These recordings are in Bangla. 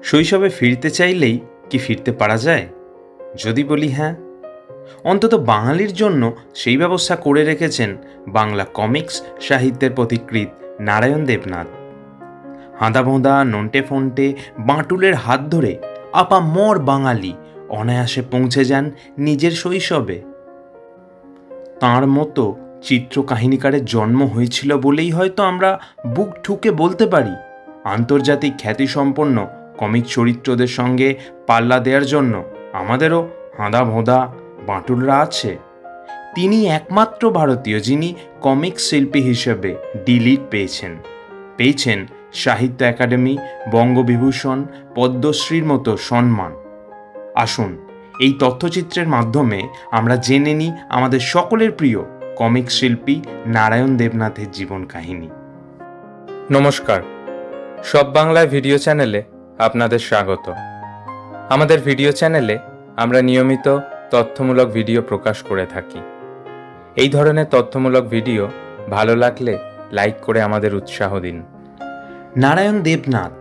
শৈশবে ফিরতে চাইলেই কি ফিরতে পারা যায়? যদি বলি হ্যাঁ, অন্তত বাঙালির জন্য সেই ব্যবস্থা করে রেখেছেন বাংলা কমিক্স সাহিত্যের পথিকৃৎ নারায়ণ দেবনাথ। হাঁদাভোঁদা, নন্টে ফন্টে, বাঁটুলের হাত ধরে আপামর বাঙালি অনায়াসে পৌঁছে যান নিজের শৈশবে। তাঁর মতো চিত্রকাহিনীকারের জন্ম হয়েছিল বলেই হয়তো আমরা বুক ঠুকে বলতে পারি আন্তর্জাতিক খ্যাতিসম্পন্ন কমিক চরিত্রদের সঙ্গে পাল্লা দেওয়ার জন্য আমাদেরও হাঁদাভোঁদা, বাঁটুলরা আছে। তিনি একমাত্র ভারতীয় যিনি কমিক শিল্পী হিসেবে ডিলিট পেয়েছেন সাহিত্য একাডেমি, বঙ্গবিভূষণ, পদ্মশ্রীর মতো সম্মান। আসুন এই তথ্যচিত্রের মাধ্যমে আমরা জেনে নিই আমাদের সকলের প্রিয় কমিক শিল্পী নারায়ণ দেবনাথের জীবন কাহিনী। নমস্কার, সব বাংলায় ভিডিও চ্যানেলে আপনাদের স্বাগত। আমাদের ভিডিও চ্যানেলে আমরা নিয়মিত তথ্যমূলক ভিডিও প্রকাশ করে থাকি। এই ধরনের তথ্যমূলক ভিডিও ভালো লাগলে লাইক করে আমাদের উৎসাহ দিন। নারায়ণ দেবনাথ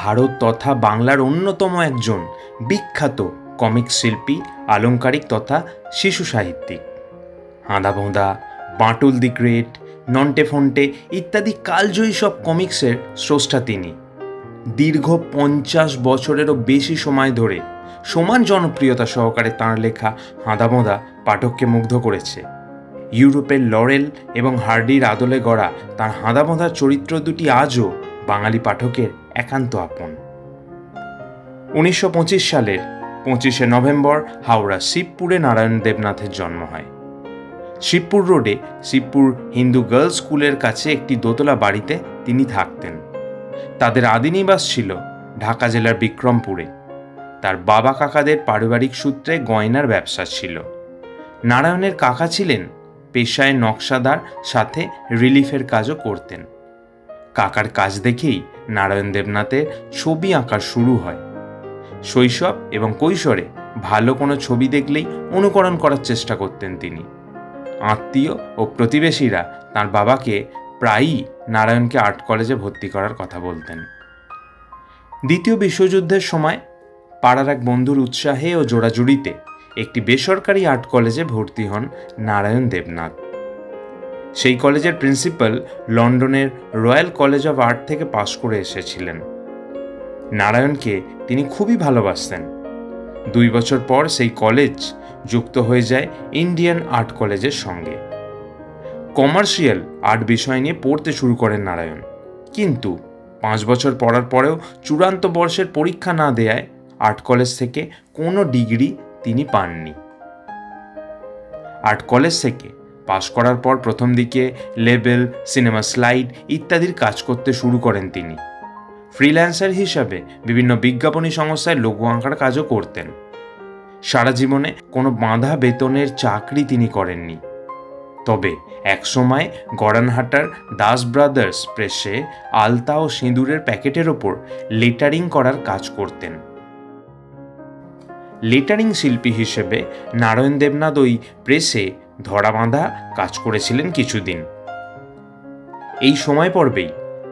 ভারত তথা বাংলার অন্যতম একজন বিখ্যাত কমিক শিল্পী, আলংকারিক তথা শিশু সাহিত্যিক। হাঁদাভোঁদা, বাঁটুল দি গ্রেট, নন্টে ফন্টে ইত্যাদি কালজয়ী সব কমিক্সের স্রষ্টা তিনি। দীর্ঘ 50 বছরেরও বেশি সময় ধরে সমান জনপ্রিয়তা সহকারে তাঁর লেখা হাঁদাভোঁদা পাঠককে মুগ্ধ করেছে। ইউরোপের লরেল এবং হার্ডির আদলে গড়া তাঁর হাঁদাভোঁদার চরিত্র দুটি আজও বাঙালি পাঠকের একান্ত আপন। 1925 সালের 25শে নভেম্বর হাওড়া শিবপুরে নারায়ণ দেবনাথের জন্ম হয়। শিবপুর রোডে শিবপুর হিন্দু গার্লস স্কুলের কাছে একটি দোতলা বাড়িতে তিনি থাকতেন। তাদের আদি নিবাস ছিল ঢাকা জেলার বিক্রমপুরে। তার বাবা কাকাদের পারিবারিক সূত্রে গয়নার ব্যবসা ছিল। নারায়ণের কাকা ছিলেন পেশায় নকশাদার, সাথে রিলিফের কাজও করতেন। কাকার কাজ দেখেই নারায়ণ দেবনাথের ছবি আঁকা শুরু হয়। শৈশব এবং কৈশোরে ভালো কোনো ছবি দেখলেই অনুকরণ করার চেষ্টা করতেন তিনি। আত্মীয় ও প্রতিবেশীরা তাঁর বাবাকে প্রায়ই নারায়ণকে আর্ট কলেজে ভর্তি করার কথা বলতেন। দ্বিতীয় বিশ্বযুদ্ধের সময় পাড়ার এক বন্ধুর উৎসাহে ও জোড়াজুড়িতে একটি বেসরকারি আর্ট কলেজে ভর্তি হন নারায়ণ দেবনাথ। সেই কলেজের প্রিন্সিপাল লন্ডনের রয়্যাল কলেজ অফ আর্ট থেকে পাশ করে এসেছিলেন। নারায়ণকে তিনি খুবই ভালোবাসতেন। 2 বছর পর সেই কলেজ যুক্ত হয়ে যায় ইন্ডিয়ান আর্ট কলেজের সঙ্গে। কমার্শিয়াল আর্ট বিষয় নিয়ে পড়তে শুরু করেন নারায়ণ, কিন্তু 5 বছর পড়ার পরেও চূড়ান্ত বর্ষের পরীক্ষা না দেয়ায় আর্ট কলেজ থেকে কোনো ডিগ্রি তিনি পাননি। আর্ট কলেজ থেকে পাশ করার পর প্রথম দিকে লেবেল, সিনেমা স্লাইড ইত্যাদির কাজ করতে শুরু করেন তিনি। ফ্রিল্যান্সার হিসাবে বিভিন্ন বিজ্ঞাপনী সংস্থায় লোগো আঁকার কাজও করতেন। সারা জীবনে কোনো বাঁধা বেতনের চাকরি তিনি করেননি। তবে একসময় গড়ানহাটার দাস ব্রাদার্স প্রেসে আলতা ও সিঁদুরের প্যাকেটের ওপর লেটারিং করার কাজ করতেন। লেটারিং শিল্পী হিসেবে নারায়ণ দেবনাথ ওই প্রেসে ধরাবাঁধা কাজ করেছিলেন কিছুদিন। এই সময় পর্বেই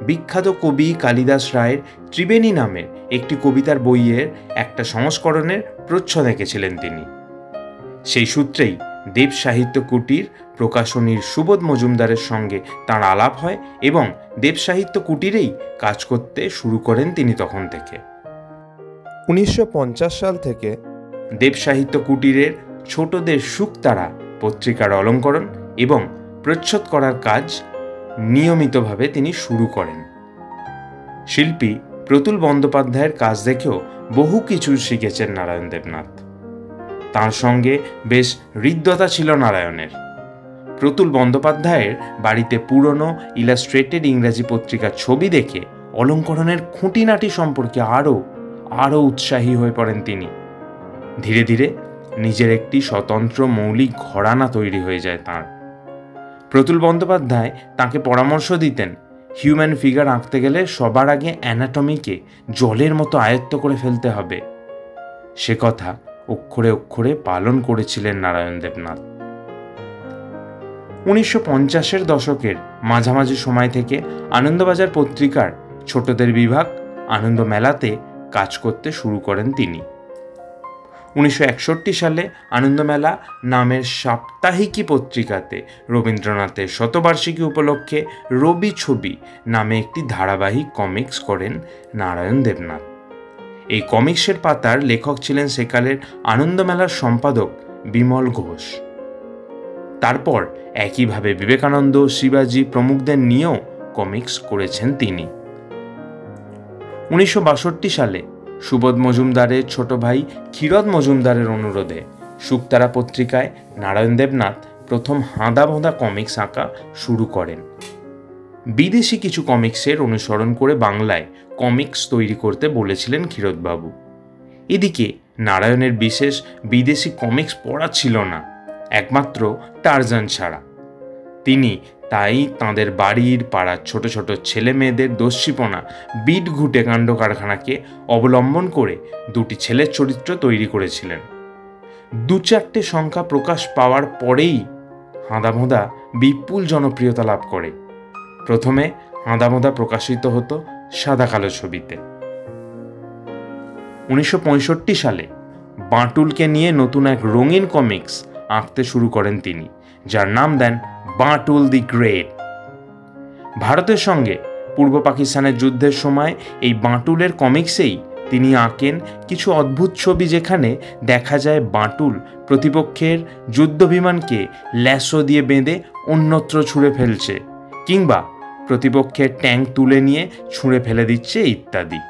বিখ্যাত কবি কালিদাস রায়ের ত্রিবেণী নামের একটি কবিতার বইয়ের একটা সংস্করণের প্রচ্ছদ এঁকেছিলেন তিনি। সেই সূত্রেই দেব সাহিত্য কুটির প্রকাশনীর সুবোধ মজুমদারের সঙ্গে তাঁর আলাপ হয় এবং দেব সাহিত্য কুটিরেই কাজ করতে শুরু করেন তিনি তখন থেকে। 1950 সাল থেকে দেব সাহিত্য কুটিরের ছোটদের শুকতারা পত্রিকার অলঙ্করণ এবং প্রচ্ছদ করার কাজ নিয়মিতভাবে তিনি শুরু করেন। শিল্পী প্রতুল বন্দ্যোপাধ্যায়ের কাজ দেখেও বহু কিছু শিখেছেন নারায়ণ দেবনাথ। তাঁর সঙ্গে বেশ হৃদ্যতা ছিল নারায়ণের। প্রতুল বন্দ্যোপাধ্যায়ের বাড়িতে পুরনো ইলাস্ট্রেটেড ইংরাজি পত্রিকার ছবি দেখে অলঙ্করণের খুঁটিনাটি সম্পর্কে আরও উৎসাহী হয়ে পড়েন তিনি। ধীরে ধীরে নিজের একটি স্বতন্ত্র মৌলিক ঘরানা তৈরি হয়ে যায় তাঁর। প্রতুল বন্দ্যোপাধ্যায় তাঁকে পরামর্শ দিতেন, হিউম্যান ফিগার আঁকতে গেলে সবার আগে অ্যানাটমিকে জলের মতো আয়ত্ত করে ফেলতে হবে। সে কথা অক্ষরে অক্ষরে পালন করেছিলেন নারায়ণ দেবনাথ। 1950-এর দশকের মাঝামাঝি সময় থেকে আনন্দবাজার পত্রিকার ছোটদের বিভাগ আনন্দ মেলাতে কাজ করতে শুরু করেন তিনি। 1961 সালে আনন্দমেলা নামের সাপ্তাহিকী পত্রিকাতে রবীন্দ্রনাথের শতবার্ষিকী উপলক্ষে রবি ছবি নামে একটি ধারাবাহিক কমিক্স করেন নারায়ণ দেবনাথ। এই কমিক্সের পাতার লেখক ছিলেন সেকালের আনন্দমেলার সম্পাদক বিমল ঘোষ। তারপর একইভাবে বিবেকানন্দ, শিবাজি প্রমুখদের নিয়েও কমিক্স করেছেন তিনি। 1962 সালে সুবোধ মজুমদারের ছোট ভাই ক্ষীরোদ মজুমদারের অনুরোধে শুকতারা পত্রিকায় নারায়ণ দেবনাথ প্রথম হাঁদা ভোঁদা কমিক্স আঁকা শুরু করেন। বিদেশি কিছু কমিক্সের অনুসরণ করে বাংলায় কমিক্স তৈরি করতে বলেছিলেন ক্ষীরোদবাবু। এদিকে নারায়ণের বিশেষ বিদেশি কমিক্স পড়া ছিল না, একমাত্র টারজান ছাড়া। তিনি তাই তাঁদের বাড়ির পাড়ার ছোট ছোট ছেলে মেয়েদের দস্যিপনা বিট ঘুটে কাণ্ড কারখানাকে অবলম্বন করে দুটি ছেলের চরিত্র তৈরি করেছিলেন। 2-4টে সংখ্যা প্রকাশ পাওয়ার পরেই হাঁদাভোঁদা বিপুল জনপ্রিয়তা লাভ করে। প্রথমে হাঁদাভোঁদা প্রকাশিত হতো সাদা কালো ছবিতে। 1965 সালে বাঁটুলকে নিয়ে নতুন এক রঙিন কমিক্স আঁকতে শুরু করেন তিনি, যার নাম দেন বাঁটুল দি গ্রেট। ভারতের সঙ্গে পূর্ব পাকিস্তানের যুদ্ধের সময় এই বাঁটুলের কমিক্সেই তিনি আঁকেন কিছু অদ্ভুত ছবি, যেখানে দেখা যায় বাঁটুল প্রতিপক্ষের যুদ্ধ বিমানকে ল্যাসো দিয়ে বেঁধে অন্যত্র ছুঁড়ে ফেলছে, কিংবা প্রতিপক্ষের ট্যাঙ্ক তুলে নিয়ে ছুঁড়ে ফেলে দিচ্ছে ইত্যাদি।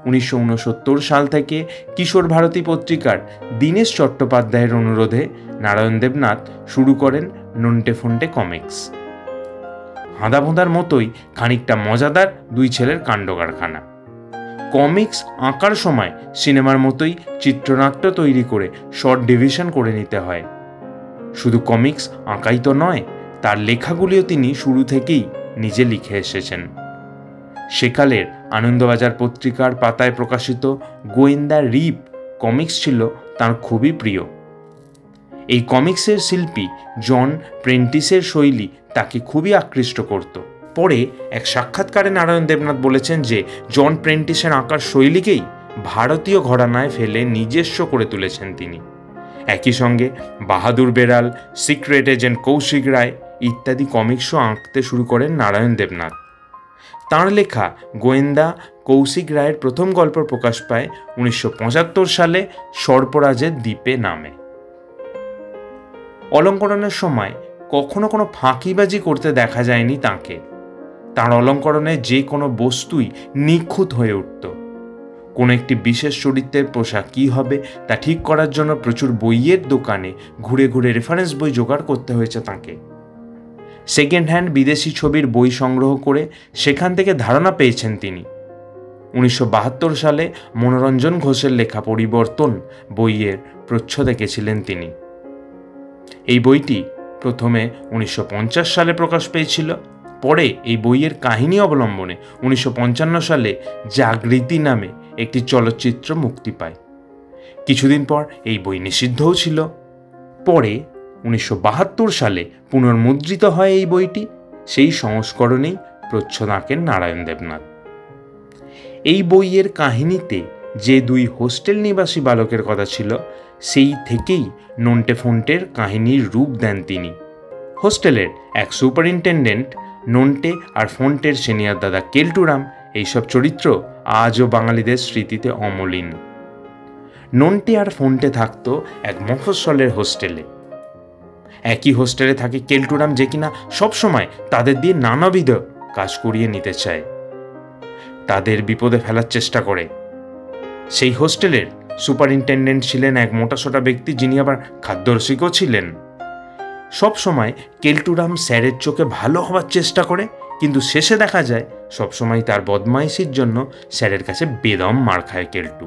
1969 সাল থেকে কিশোর ভারতী পত্রিকার দীনেশ চট্টোপাধ্যায়ের অনুরোধে নারায়ণ দেবনাথ শুরু করেন নন্টে ফন্টে কমিক্স। হাঁদাভোঁদার মতোই খানিকটা মজাদার দুই ছেলের কাণ্ড কারখানা। কমিক্স আঁকার সময় সিনেমার মতোই চিত্রনাট্য তৈরি করে শর্ট ডিভিশন করে নিতে হয়। শুধু কমিক্স আঁকাই তো নয়, তার লেখাগুলিও তিনি শুরু থেকেই নিজে লিখে এসেছেন। সেকালের আনন্দবাজার পত্রিকার পাতায় প্রকাশিত গোয়েন্দা রিপ কমিক্স ছিল তার খুবই প্রিয়। এই কমিক্সের শিল্পী জন প্রেন্টিসের শৈলী তাকে খুবই আকৃষ্ট করত। পরে এক সাক্ষাৎকারে নারায়ণ দেবনাথ বলেছেন যে জন প্রেন্টিসের আঁকার শৈলীকেই ভারতীয় ঘরানায় ফেলে নিজস্ব করে তুলেছেন তিনি। একই সঙ্গে বাহাদুর বেড়াল, সিক্রেট এজেন্ট কৌশিক রায় ইত্যাদি কমিক্সও আঁকতে শুরু করেন নারায়ণ দেবনাথ। তাঁর লেখা গোয়েন্দা কৌশিক রায়ের প্রথম গল্প প্রকাশ পায় 1975 সালে সর্পরাজের দ্বীপে নামে। অলঙ্করণের সময় কখনো কোনো ফাঁকিবাজি করতে দেখা যায়নি তাঁকে। তাঁর অলঙ্করণে যে কোনো বস্তুই নিখুঁত হয়ে উঠত। কোনো একটি বিশেষ চরিত্রের পোশাক কী হবে তা ঠিক করার জন্য প্রচুর বইয়ের দোকানে ঘুরে ঘুরে রেফারেন্স বই জোগাড় করতে হয়েছে তাঁকে। সেকেন্ড হ্যান্ড বিদেশি ছবির বই সংগ্রহ করে সেখান থেকে ধারণা পেয়েছেন তিনি। 1972 সালে মনোরঞ্জন ঘোষের লেখা পরিবর্তন বইয়ের প্রচ্ছদ এঁকেছিলেন তিনি। এই বইটি প্রথমে 1950 সালে প্রকাশ পেয়েছিল। পরে এই বইয়ের কাহিনী অবলম্বনে 1955 সালে জাগৃতি নামে একটি চলচ্চিত্র মুক্তি পায়। কিছুদিন পর এই বই নিষিদ্ধও ছিল। পরে 1972 সালে পুনর্মুদ্রিত হয় এই বইটি। সেই সংস্করণেই প্রচ্ছদ আঁকেন নারায়ণ দেবনাথ। এই বইয়ের কাহিনীতে যে দুই হোস্টেল নিবাসী বালকের কথা ছিল, সেই থেকেই নন্টে ফন্টের কাহিনীর রূপ দেন তিনি। হোস্টেলের এক সুপারিনটেন্ডেন্ট নন্টে আর ফন্টের সিনিয়র দাদা কেলটুরাম এইসব চরিত্র আজও বাঙালিদের স্মৃতিতে অমলিন। নন্টে আর ফন্টে থাকত এক মফস্বলের হোস্টেলে। একই হোস্টেলে থাকে কেলটুরাম, যে কিনা সবসময় তাদের দিয়ে নানাবিধ কাজ করিয়ে নিতে চায়, তাদের বিপদে ফেলার চেষ্টা করে। সেই হোস্টেলের সুপারিনটেন্ডেন্ট ছিলেন এক মোটাসোটা ব্যক্তি, যিনি আবার খাদ্যরসিকও ছিলেন। সবসময় কেলটুরাম স্যারের চোখে ভালো হওয়ার চেষ্টা করে, কিন্তু শেষে দেখা যায় সবসময় তার বদমাইশির জন্য স্যারের কাছে বেদম মার খায় কেলটু।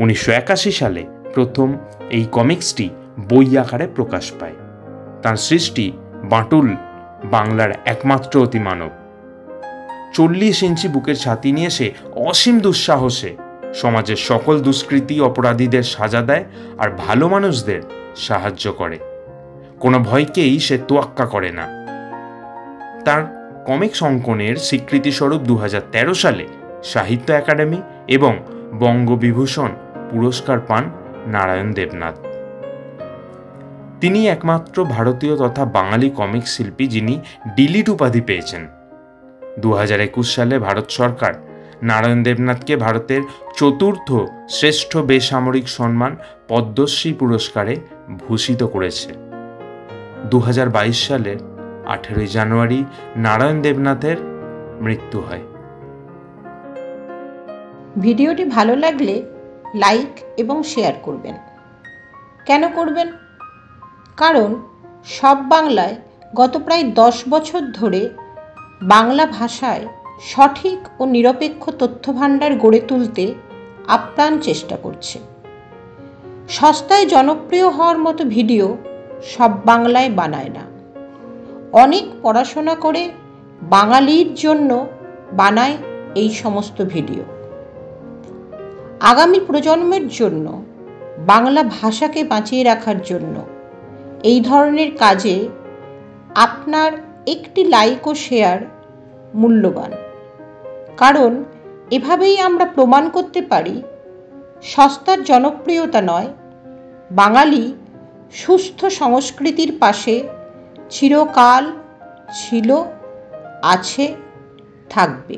1981 সালে প্রথম এই কমিক্সটি বই আকারে প্রকাশ পায়। তার সৃষ্টি বাঁটুল বাংলার একমাত্র অতিমানব। 40 ইঞ্চি বুকের ছাতি নিয়ে সে অসীম দুঃসাহসে সমাজের সকল দুষ্কৃতী অপরাধীদের সাজা দেয় আর ভালো মানুষদের সাহায্য করে। কোনো ভয়কেই সে তোয়াক্কা করে না। তার কমিক্স অঙ্কনের স্বীকৃতিস্বরূপ 2013 সালে সাহিত্য একাডেমি এবং বঙ্গবিভূষণ পুরস্কার পান নারায়ণ দেবনাথ। তিনি একমাত্র ভারতীয় তথা বাঙালি কমিক শিল্পী যিনি ডিলিট উপাধি পেয়েছেন। 2021 সালে ভারত সরকার নারায়ণ দেবনাথকে ভারতের চতুর্থ শ্রেষ্ঠ বেসামরিক সম্মান পদ্মশ্রী পুরস্কারে ভূষিত করেছে। 2022 সালের 18 জানুয়ারি নারায়ণ দেবনাথের মৃত্যু হয়। ভিডিওটি ভালো লাগলে লাইক এবং শেয়ার করবেন। কেন করবেন? কারণ সব বাংলায় গত প্রায় 10 বছর ধরে বাংলা ভাষায় সঠিক ও নিরপেক্ষ তথ্যভাণ্ডার গড়ে তুলতে আপ্রাণ চেষ্টা করছে। সস্তায় জনপ্রিয় হওয়ার মতো ভিডিও সব বাংলায় বানায় না। অনেক পড়াশোনা করে বাঙালির জন্য বানায় এই সমস্ত ভিডিও। আগামী প্রজন্মের জন্য বাংলা ভাষাকে বাঁচিয়ে রাখার জন্য এই ধরনের কাজে আপনার একটি লাইক ও শেয়ার মূল্যবান। কারণ এভাবেই আমরা প্রমাণ করতে পারি সস্তার জনপ্রিয়তা নয়, বাঙালি সুস্থ সংস্কৃতির পাশে চিরকাল ছিল, আছে, থাকবে।